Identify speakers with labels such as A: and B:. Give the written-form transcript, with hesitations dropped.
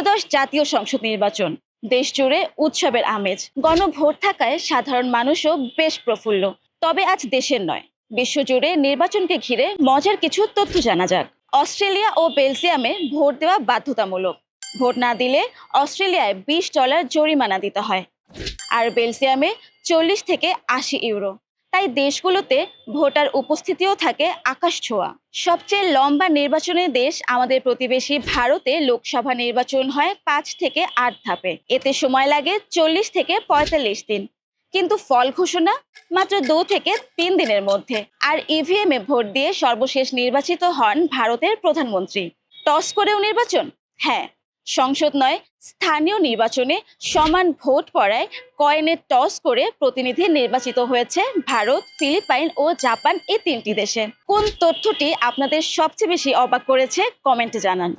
A: ত্রয়োদশ জাতীয় সংসদ নির্বাচন, দেশ জুড়ে উৎসবের আমেজ। গণভোট থাকায় সাধারণ মানুষও বেশ প্রফুল্ল। তবে আজ দেশের নয়, বিশ্বজুড়ে নির্বাচনকে ঘিরে মজার কিছু তথ্য জানা যাক। অস্ট্রেলিয়া ও বেলজিয়ামে ভোট দেওয়া বাধ্যতামূলক। ভোট না দিলে অস্ট্রেলিয়ায় $20 জরিমানা দিতে হয়, আর বেলজিয়ামে 40 থেকে 80 ইউরো। তাই দেশগুলোতে ভোটার উপস্থিতিও থাকে আকাশ ছোঁয়া। সবচেয়ে লম্বা নির্বাচনের দেশ আমাদের প্রতিবেশী ভারতে লোকসভা নির্বাচন হয় 5 থেকে 8 ধাপে। এতে সময় লাগে 40 থেকে 45 দিন, কিন্তু ফল ঘোষণা মাত্র 2 থেকে 3 দিনের মধ্যে। আর ইভিএম এ ভোট দিয়ে সর্বশেষ নির্বাচিত হন ভারতের প্রধানমন্ত্রী। টস করেও নির্বাচন? হ্যাঁ, সংসদ নয়, স্থানীয় নির্বাচনে সমান ভোট পড়ায় কয়েনে টস করে প্রতিনিধি নির্বাচিত হয়েছে ভারত, ফিলিপাইন ও জাপান, এই 3টি দেশে। কোন তথ্যটি আপনাদের সবচেয়ে বেশি অবাক করেছে কমেন্টে জানান।